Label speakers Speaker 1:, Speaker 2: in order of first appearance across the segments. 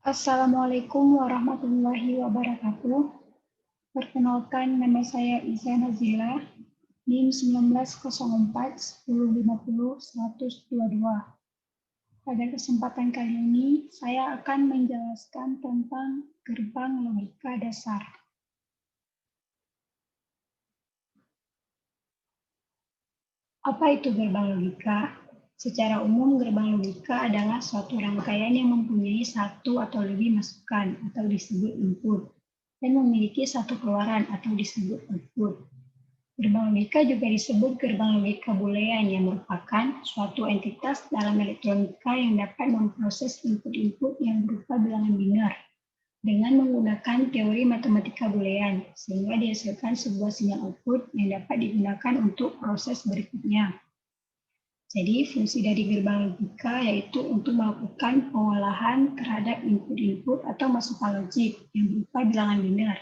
Speaker 1: Assalamualaikum warahmatullahi wabarakatuh. Perkenalkan, nama saya Iza Nazila, NIM 1904 1050 122. Pada kesempatan kali ini, saya akan menjelaskan tentang gerbang logika dasar. Apa itu gerbang logika? Secara umum, gerbang logika adalah suatu rangkaian yang mempunyai satu atau lebih masukan atau disebut input, dan memiliki satu keluaran atau disebut output. Gerbang logika juga disebut gerbang logika boolean yang merupakan suatu entitas dalam elektronika yang dapat memproses input-input yang berupa bilangan biner dengan menggunakan teori matematika boolean, sehingga dihasilkan sebuah sinyal output yang dapat digunakan untuk proses berikutnya. Jadi, fungsi dari gerbang logika yaitu untuk melakukan pengolahan terhadap input-input atau masukan logik yang berupa bilangan biner,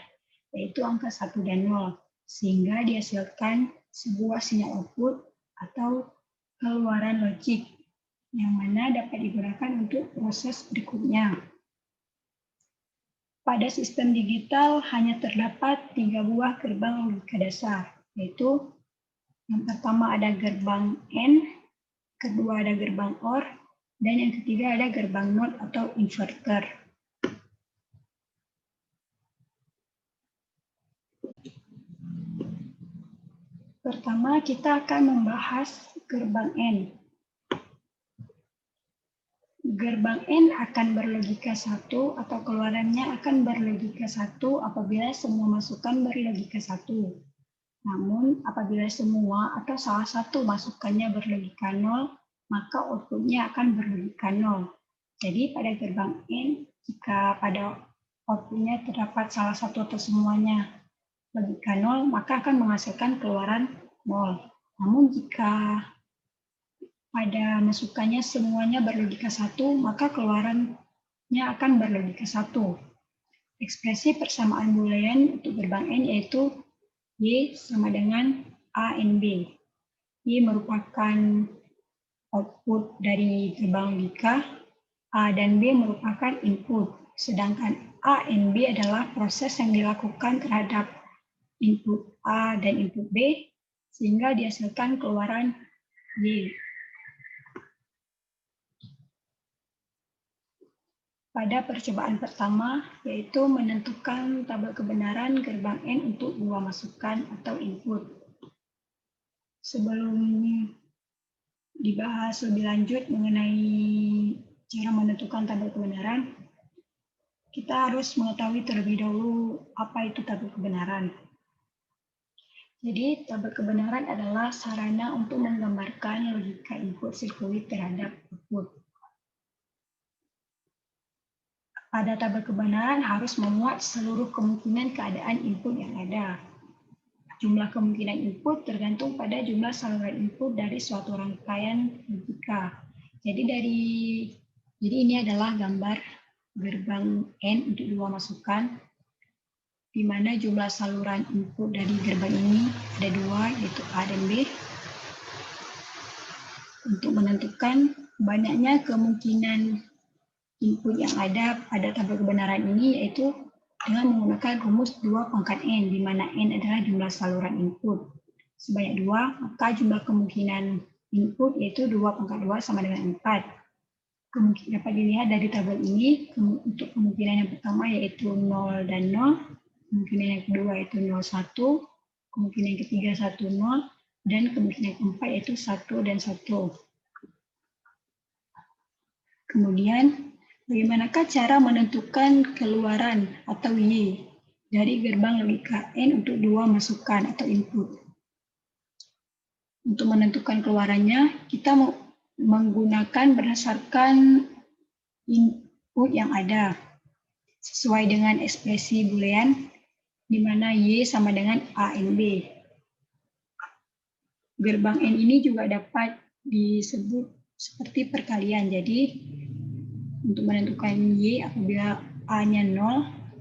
Speaker 1: yaitu angka 1 dan 0, sehingga dihasilkan sebuah sinyal output atau keluaran logik yang mana dapat digunakan untuk proses berikutnya. Pada sistem digital hanya terdapat 3 buah gerbang logika dasar, yaitu yang pertama ada gerbang AND, kedua ada gerbang OR, dan yang ketiga ada gerbang NOT atau inverter. Pertama, kita akan membahas gerbang AND. Gerbang AND akan berlogika 1 atau keluarannya akan berlogika 1 apabila semua masukan berlogika 1. Namun, apabila semua atau salah satu masukannya berlogika 0, maka outputnya akan berlogika 0. Jadi, pada gerbang AND, jika pada outputnya terdapat salah satu atau semuanya logika 0, maka akan menghasilkan keluaran 0. Namun, jika pada masukannya semuanya berlogika 1, maka keluarannya akan berlogika 1. Ekspresi persamaan boolean untuk gerbang AND yaitu Y sama dengan A and B. Y merupakan output dari gerbang logika, A dan B merupakan input, sedangkan A and B adalah proses yang dilakukan terhadap input A dan input B, sehingga dihasilkan keluaran Y. Pada percobaan pertama, yaitu menentukan tabel kebenaran gerbang AND untuk dua masukan atau input. Sebelum dibahas lebih lanjut mengenai cara menentukan tabel kebenaran, kita harus mengetahui terlebih dahulu apa itu tabel kebenaran. Jadi, tabel kebenaran adalah sarana untuk menggambarkan logika input sirkuit terhadap output. Pada tabel kebenaran harus memuat seluruh kemungkinan keadaan input yang ada. Jumlah kemungkinan input tergantung pada jumlah saluran input dari suatu rangkaian logika. Jadi ini adalah gambar gerbang AND untuk dua masukan, di mana jumlah saluran input dari gerbang ini ada dua, yaitu A dan B. Untuk menentukan banyaknya kemungkinan input yang ada pada tabel kebenaran ini yaitu dengan menggunakan rumus 2 pangkat N, di mana N adalah jumlah saluran input. Sebanyak 2, maka jumlah kemungkinan input yaitu 2 pangkat 2 sama dengan 4. Dapat dilihat dari tabel ini, untuk kemungkinan yang pertama yaitu 0 dan 0, kemungkinan yang kedua yaitu 0, 1, kemungkinan yang ketiga 1, 0, dan kemungkinan yang keempat yaitu 1 dan 1. Kemudian, bagaimanakah cara menentukan keluaran atau Y dari gerbang logika N untuk dua masukan atau input? Untuk menentukan keluarannya, kita menggunakan berdasarkan input yang ada, sesuai dengan ekspresi boolean, di mana Y sama dengan A and B. Gerbang N ini juga dapat disebut seperti perkalian. Jadi, untuk menentukan Y, apabila A-nya 0,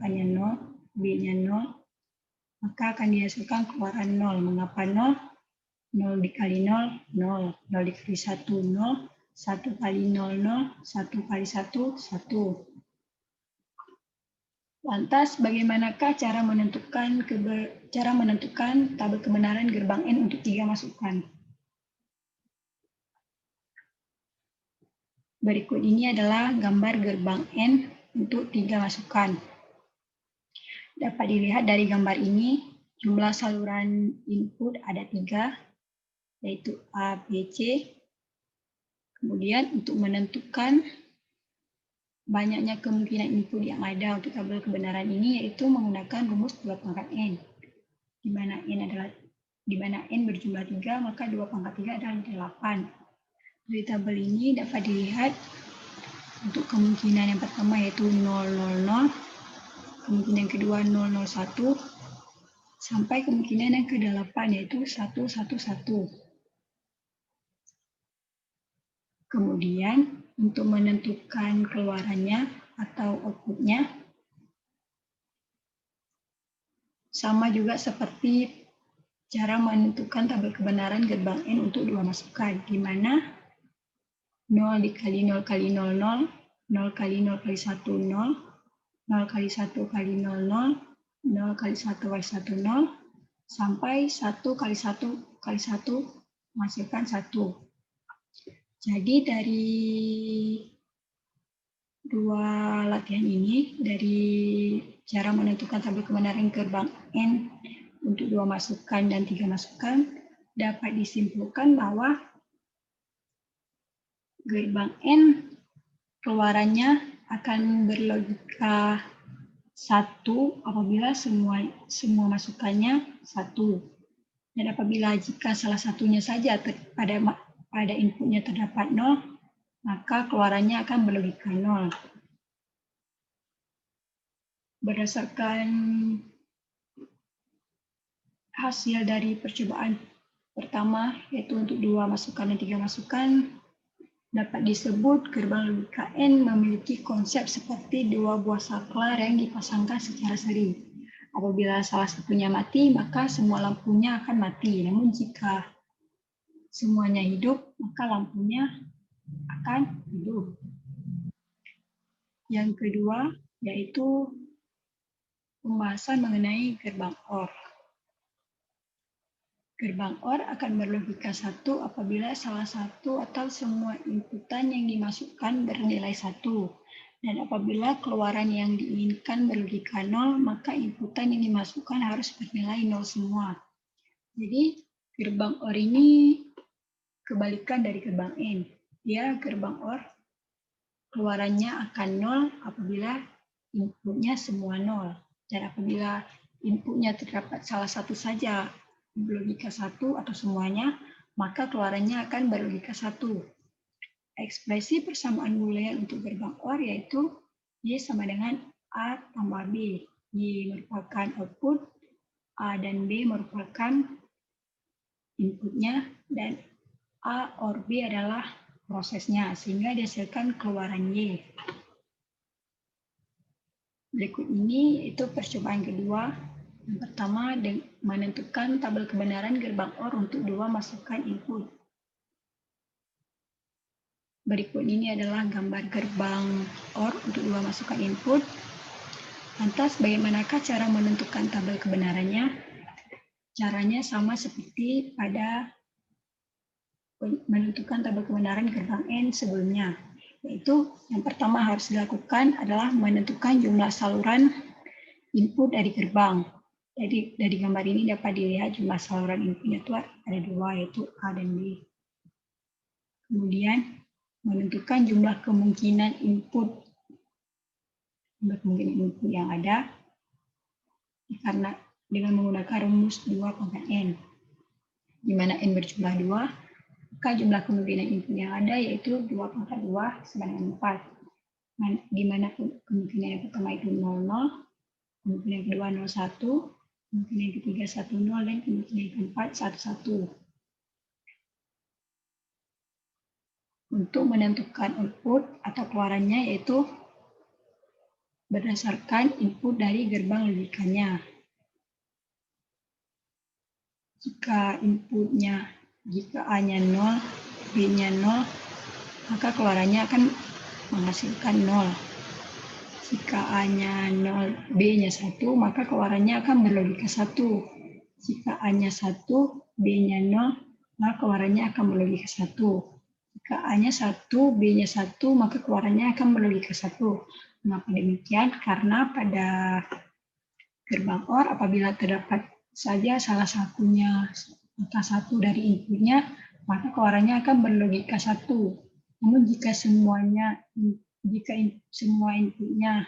Speaker 1: B-nya 0, maka akan dihasilkan keluaran 0. Mengapa 0? 0 dikali 0, 0. 0 dikali 1, 0. 1 kali 0, 0. 1 kali 1, 1. Lantas, bagaimanakah cara menentukan tabel kebenaran gerbang N untuk 3 masukan? Berikut ini adalah gambar gerbang N untuk 3 masukan. Dapat dilihat dari gambar ini, jumlah saluran input ada 3, yaitu A, B, C. Kemudian untuk menentukan banyaknya kemungkinan input yang ada untuk tabel kebenaran ini, yaitu menggunakan rumus 2 pangkat N. Di mana N berjumlah 3, maka 2 pangkat 3 adalah 8. Dari tabel ini dapat dilihat untuk kemungkinan yang pertama yaitu 0, 0, 0, kemungkinan yang kedua 0, 0, 1, sampai kemungkinan yang ke-8 yaitu 1, 1, 1. Kemudian untuk menentukan keluarannya atau outputnya, sama juga seperti cara menentukan tabel kebenaran gerbang N untuk 2 masukan, di mana 0 dikali 0 kali 0, 0, 0 kali 0 kali 1, 0, 0 kali 1 kali 0, 0, 0 kali 1 kali 1, 0, sampai 1 kali 1 kali 1 menghasilkan 1. Jadi dari dua latihan ini, dari cara menentukan tabel kebenaran gerbang N untuk 2 masukan dan 3 masukan, dapat disimpulkan bahwa gerbang N keluarannya akan berlogika 1 apabila semua masukannya 1. Dan apabila jika salah satunya saja pada inputnya terdapat 0, maka keluarannya akan berlogika 0. Berdasarkan hasil dari percobaan pertama, yaitu untuk 2 masukan dan 3 masukan, dapat disebut gerbang logika N memiliki konsep seperti 2 buah saklar yang dipasangkan secara seri. Apabila salah satunya mati, maka semua lampunya akan mati. Namun jika semuanya hidup, maka lampunya akan hidup. Yang kedua, yaitu pembahasan mengenai gerbang OR. Gerbang OR akan berlogika 1 apabila salah satu atau semua inputan yang dimasukkan bernilai 1. Dan apabila keluaran yang diinginkan berlogika 0, maka inputan yang dimasukkan harus bernilai 0 semua. Jadi gerbang OR ini kebalikan dari gerbang N. Dia gerbang OR keluarannya akan 0 apabila inputnya semua 0. Dan apabila inputnya terdapat salah satu saja berlogika 1 atau semuanya, maka keluarannya akan berlogika 1. Ekspresi persamaan boolean untuk gerbang OR yaitu Y sama dengan A tambah B. Y merupakan output, A dan B merupakan inputnya, dan A OR B adalah prosesnya, sehingga dihasilkan keluaran Y. Berikut ini itu percobaan kedua. Yang pertama, menentukan tabel kebenaran gerbang OR untuk 2 masukan input. Berikut ini adalah gambar gerbang OR untuk 2 masukan input. Lantas, bagaimanakah cara menentukan tabel kebenarannya? Caranya sama seperti pada menentukan tabel kebenaran gerbang N sebelumnya. Yaitu, yang pertama harus dilakukan adalah menentukan jumlah saluran input dari gerbang. Jadi dari gambar ini dapat dilihat jumlah saluran inputnya itu ada 2, yaitu A dan B. Kemudian menentukan jumlah kemungkinan input yang ada karena dengan menggunakan rumus 2 pangkat N, di mana N berjumlah 2, maka jumlah kemungkinan input yang ada yaitu 2 pangkat 2 sama dengan 4. Di mana kemungkinan yang pertama itu 00, kemungkinan yang kedua 01, kemungkinan yang ketiga 10, dan kemungkinan yang keempat 11. Untuk menentukan output atau keluarannya yaitu berdasarkan input dari gerbang logikanya. Jika inputnya, jika A-nya 0, B-nya 0, maka keluarannya akan menghasilkan 0. Jika A-nya 0, B-nya 1, maka keluarannya akan berlogika 1. Jika A-nya 1, B-nya 0, maka keluarannya akan berlogika 1. Jika A-nya 1, B-nya 1, maka keluarannya akan berlogika 1. Mengapa demikian? Karena pada gerbang OR apabila terdapat saja salah satunya angka 1 dari inputnya, maka keluarannya akan berlogika 1. Namun jika semua inputnya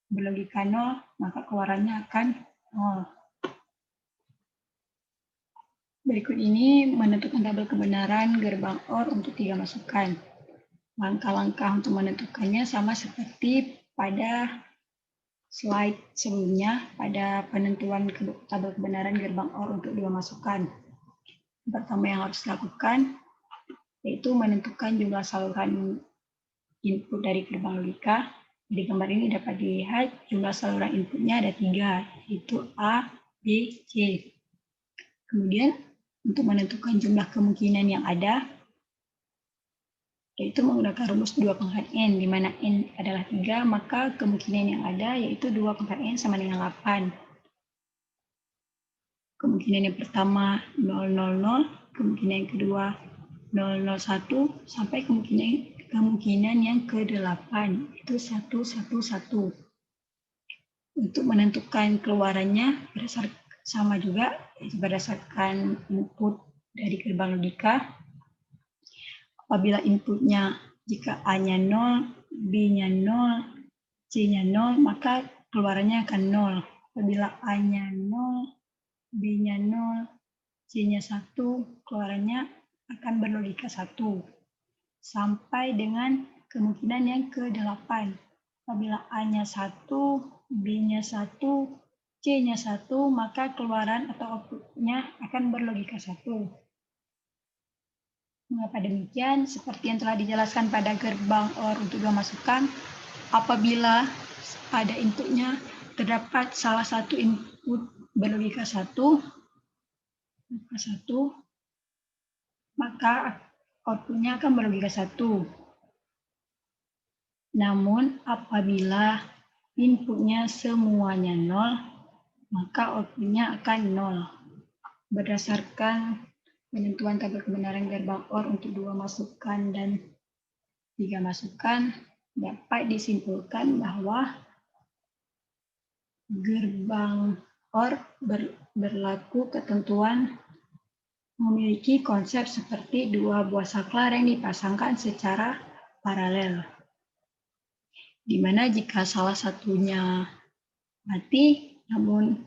Speaker 1: berlogika 0, maka keluarannya akan 0. Berikut ini menentukan tabel kebenaran gerbang OR untuk 3 masukan. Langkah-langkah untuk menentukannya sama seperti pada slide sebelumnya pada penentuan tabel kebenaran gerbang OR untuk 2 masukan. Pertama yang harus dilakukan yaitu menentukan jumlah saluran input dari gerbang logika. Di gambar ini dapat dilihat jumlah saluran inputnya ada 3, yaitu A, B, C. Kemudian untuk menentukan jumlah kemungkinan yang ada, yaitu menggunakan rumus 2/n, di mana n adalah 3, maka kemungkinan yang ada yaitu 2/n sama dengan 8. Kemungkinan yang pertama 000, kemungkinan yang kedua 001, sampai kemungkinan yang ke-8, itu 111. Untuk menentukan keluarannya sama juga, yaitu berdasarkan input dari gerbang logika. Apabila inputnya jika A-nya 0, B-nya 0, C-nya 0, maka keluarannya akan 0. Apabila A-nya 0, B-nya 0, C-nya 1, keluarannya akan berlogika 1. Sampai dengan kemungkinan yang ke-8. Apabila A-nya 1, B-nya 1, C-nya 1, maka keluaran atau output-nya akan berlogika 1. Mengapa demikian? Seperti yang telah dijelaskan pada gerbang OR untuk 2 masukan, apabila pada inputnya terdapat salah satu input berlogika 1, maka outputnya akan berlogika 1. Namun apabila inputnya semuanya 0, maka outputnya akan 0. Berdasarkan penentuan tabel kebenaran gerbang OR untuk 2 masukan dan 3 masukan, dapat disimpulkan bahwa gerbang OR berlaku ketentuan memiliki konsep seperti 2 buah saklar yang dipasangkan secara paralel. Di mana jika salah satunya mati, namun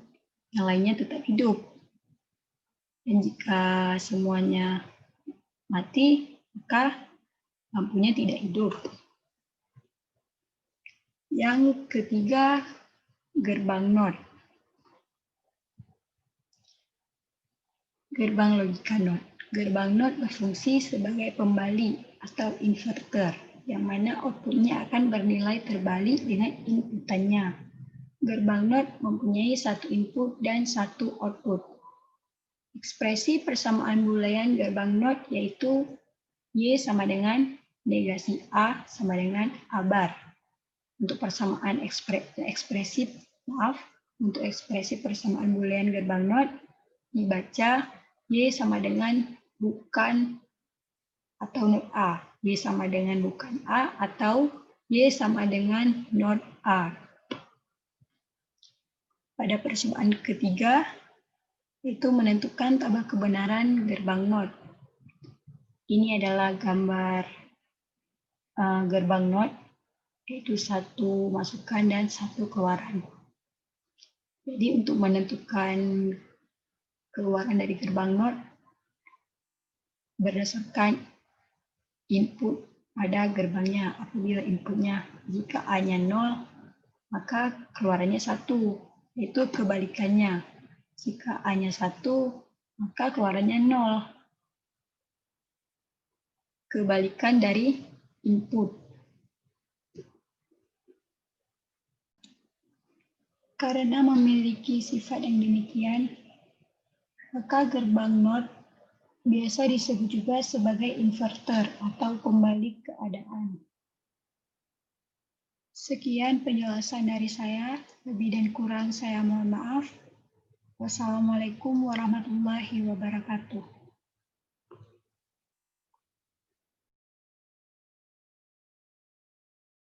Speaker 1: yang lainnya tetap hidup. Dan jika semuanya mati, maka lampunya tidak hidup. Yang ketiga, gerbang NOT. Gerbang logika NOT. Gerbang NOT berfungsi sebagai pembalik atau inverter, yang mana outputnya akan bernilai terbalik dengan inputannya. Gerbang NOT mempunyai 1 input dan 1 output. Ekspresi persamaan boolean gerbang NOT yaitu Y sama dengan negasi A sama dengan A bar. Untuk persamaan ekspresi persamaan boolean gerbang NOT dibaca Y sama dengan bukan atau not A, Y sama dengan bukan A atau Y sama dengan not A. Pada persamaan ketiga, itu menentukan tabel kebenaran gerbang NOT. Ini adalah gambar gerbang NOT, yaitu 1 masukan dan 1 keluaran. Jadi untuk menentukan keluaran dari gerbang NOT berdasarkan input pada gerbangnya. Apabila inputnya jika A-nya 0, maka keluarannya 1, yaitu kebalikannya. Jika A-nya 1, maka keluarannya 0. Kebalikan dari input. Karena memiliki sifat yang demikian, maka gerbang NOT biasa disebut juga sebagai inverter atau pembalik keadaan. Sekian penjelasan dari saya. Lebih dan kurang saya mohon maaf. Wassalamualaikum warahmatullahi wabarakatuh.